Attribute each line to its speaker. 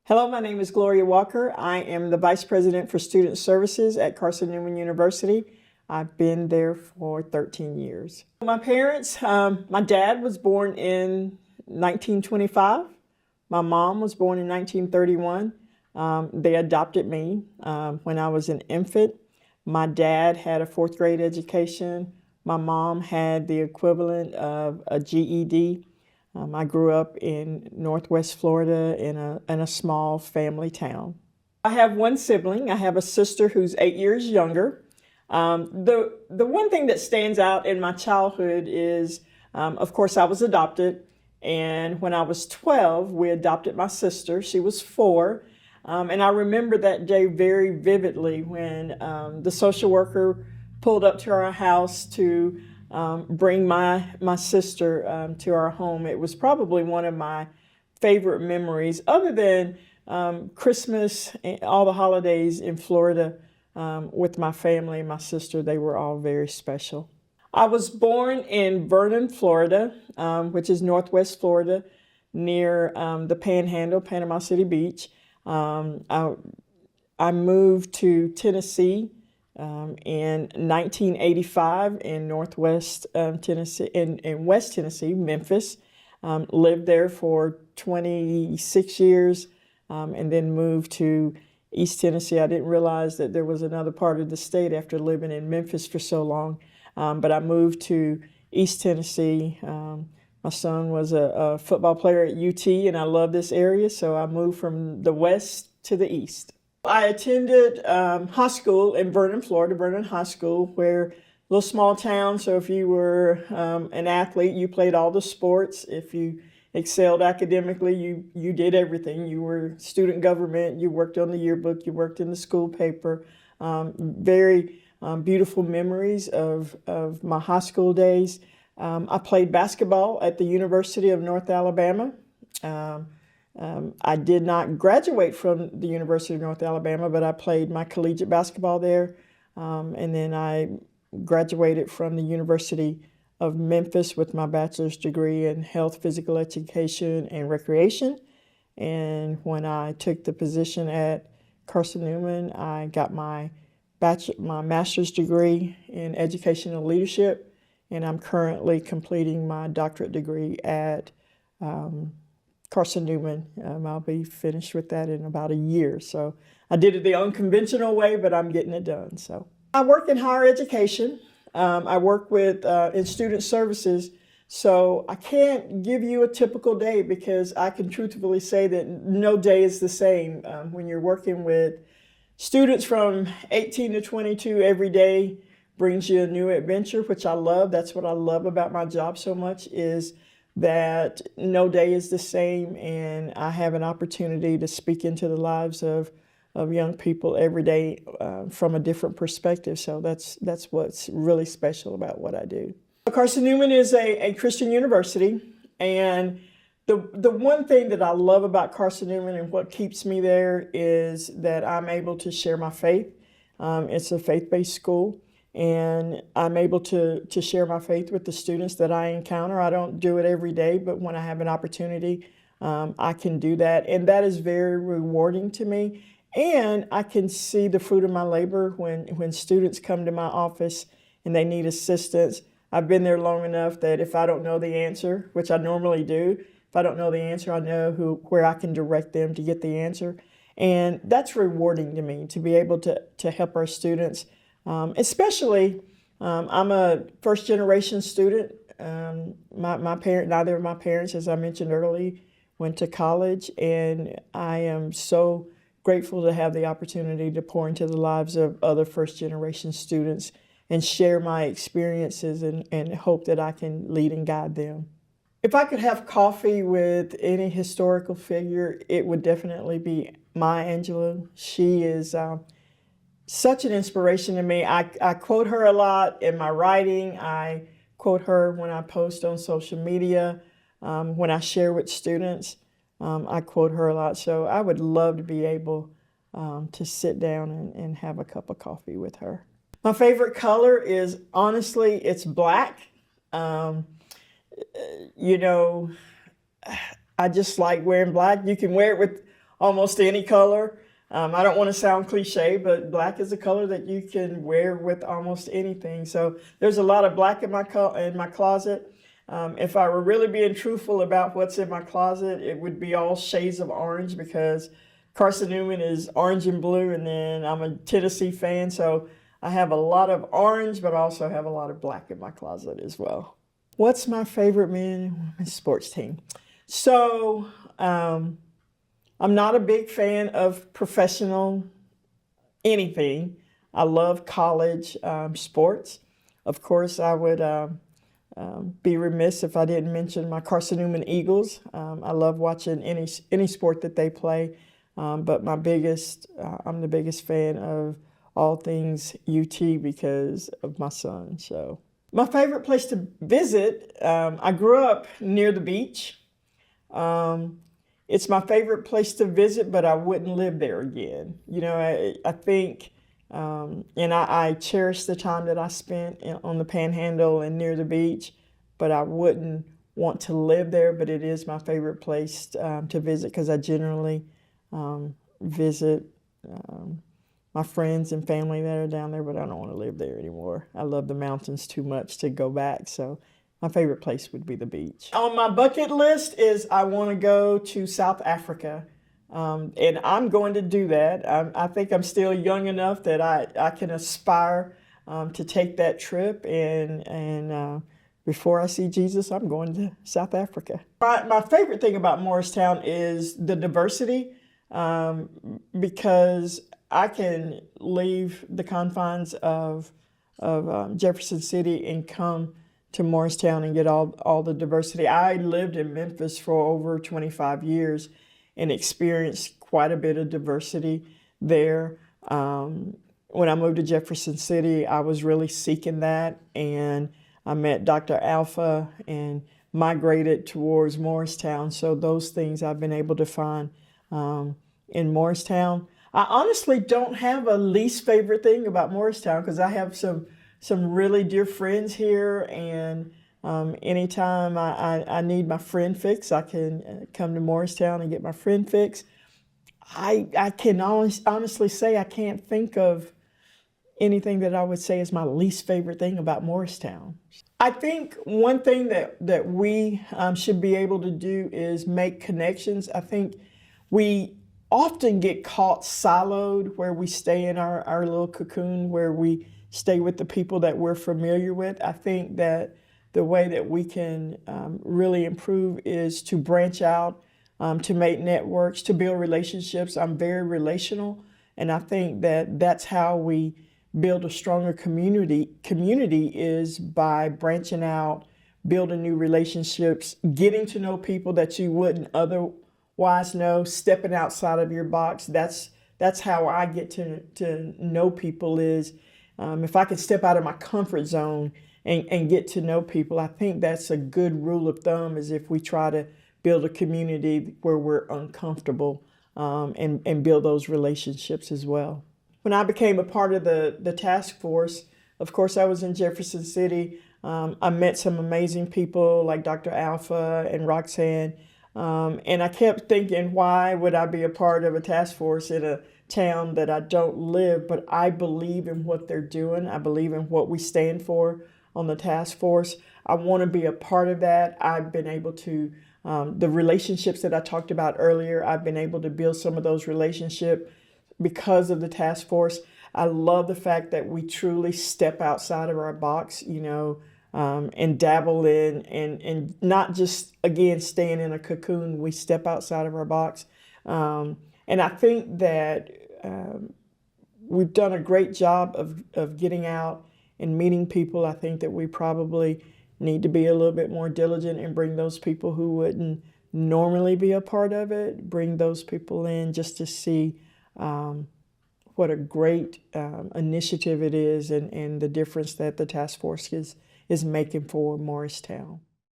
Speaker 1: Hello, my name is Gloria Walker. I am the Vice President for Student Services at Carson-Newman University. I've been there for 13 years. My parents, my dad was born in 1925. My mom was born in 1931. They adopted me when I was an infant. My dad had a fourth grade education. My mom had the equivalent of a GED. I grew up in Northwest Florida in a small family town. I have one sibling. I have a sister who's 8 years younger. The one thing that stands out in my childhood is, of course, I was adopted. And when I was 12, we adopted my sister. She was 4. And I remember that day very vividly when the social worker pulled up to our house to bring my sister to our home. It was probably one of my favorite memories, other than Christmas and all the holidays in Florida with my family and my sister. They were all very special. I was born in Vernon, Florida, which is Northwest Florida, near the Panhandle, Panama City Beach. I moved to Tennessee in 1985 in Northwest Tennessee, in West Tennessee, Memphis. Lived there for 26 years and then moved to East Tennessee. I didn't realize that there was another part of the state after living in Memphis for so long, but I moved to East Tennessee. My son was a football player at UT, and I love this area, so I moved from the west to the east. I attended high school in Vernon, Florida, Vernon High School, where a little small town. So if you were an athlete, you played all the sports. If you excelled academically, you did everything. You were student government, you worked on the yearbook, you worked in the school paper. Very beautiful memories of my high school days. I played basketball at the University of North Alabama. I did not graduate from the University of North Alabama, but I played my collegiate basketball there. And then I graduated from the University of Memphis with my bachelor's degree in health, physical education, and recreation. And when I took the position at Carson-Newman, I got my master's degree in educational leadership, and I'm currently completing my doctorate degree at Carson-Newman. I'll be finished with that in about a year. So I did it the unconventional way, but I'm getting it done. So I work in higher education. I work with in student services. So I can't give you a typical day because I can truthfully say that no day is the same. When you're working with students from 18 to 22, every day brings you a new adventure, which I love. That's what I love about my job so much, is that no day is the same, and I have an opportunity to speak into the lives of young people every day from a different perspective. So that's what's really special about what I do. Carson-Newman is a Christian university, and the one thing that I love about Carson-Newman and what keeps me there is that I'm able to share my faith. It's a faith-based school, and I'm able to share my faith with the students that I encounter. I don't do it every day, but when I have an opportunity, I can do that. And that is very rewarding to me. And I can see the fruit of my labor when students come to my office and they need assistance. I've been there long enough that if I don't know the answer, which I normally do, if I don't know the answer, I know where I can direct them to get the answer. And that's rewarding to me, to be able to help our students. Especially, I'm a first-generation student. Neither of my parents, as I mentioned earlier, went to college, and I am so grateful to have the opportunity to pour into the lives of other first-generation students and share my experiences and hope that I can lead and guide them. If I could have coffee with any historical figure, it would definitely be Maya Angelou. She is such an inspiration to me. I quote her a lot in my writing. I quote her when I post on social media, when I share with students. I quote her a lot. So I would love to be able to sit down and have a cup of coffee with her. My favorite color is, honestly, it's black. You know, I just like wearing black. You can wear it with almost any color. I don't want to sound cliche, but black is a color that you can wear with almost anything. So there's a lot of black in my closet. If I were really being truthful about what's in my closet, it would be all shades of orange because Carson Newman is orange and blue, and then I'm a Tennessee fan, so I have a lot of orange, but I also have a lot of black in my closet as well. What's my favorite men and women's sports team? So I'm not a big fan of professional anything. I love college sports. Of course, I would be remiss if I didn't mention my Carson Newman Eagles. I love watching any sport that they play, but I'm the biggest fan of all things UT because of my son. So my favorite place to visit, I grew up near the beach. It's my favorite place to visit, but I wouldn't live there again. You know, I think, and I cherish the time that I spent on the Panhandle and near the beach, but I wouldn't want to live there. But it is my favorite place to visit because I generally visit my friends and family that are down there, but I don't want to live there anymore. I love the mountains too much to go back, so my favorite place would be the beach. On my bucket list is I want to go to South Africa, and I'm going to do that. I think I'm still young enough that I can aspire to take that trip, and before I see Jesus, I'm going to South Africa. My favorite thing about Morristown is the diversity, because I can leave the confines of Jefferson City and come to Morristown and get all the diversity. I lived in Memphis for over 25 years and experienced quite a bit of diversity there. When I moved to Jefferson City, I was really seeking that, and I met Dr. Alpha and migrated towards Morristown. So those things I've been able to find in Morristown. I honestly don't have a least favorite thing about Morristown because I have some really dear friends here, and anytime I need my friend fix, I can come to Morristown and get my friend fix. I can honestly say I can't think of anything that I would say is my least favorite thing about Morristown. I think one thing that we should be able to do is make connections. I think we often get caught siloed where we stay in our little cocoon, where we stay with the people that we're familiar with. I think that the way that we can really improve is to branch out, to make networks, to build relationships. I'm very relational, and I think that that's how we build a stronger community is by branching out, building new relationships, getting to know people that you wouldn't otherwise know, stepping outside of your box. That's how I get to know people is if I can step out of my comfort zone and get to know people. I think that's a good rule of thumb, is if we try to build a community where we're uncomfortable and build those relationships as well. When I became a part of the task force, of course, I was in Jefferson City. I met some amazing people like Dr. Alpha and Roxanne. And I kept thinking, why would I be a part of a task force in a town that I don't live? But I believe in what they're doing. I believe in what we stand for on the task force. I want to be a part of that. I've been able to, the relationships that I talked about earlier, I've been able to build some of those relationships because of the task force. I love the fact that we truly step outside of our box, and dabble in and not just, again, staying in a cocoon. We step outside of our box. And I think that we've done a great job of getting out and meeting people. I think that we probably need to be a little bit more diligent and bring those people who wouldn't normally be a part of it, bring those people in just to see what a great initiative it is and the difference that the task force is making for Morristown.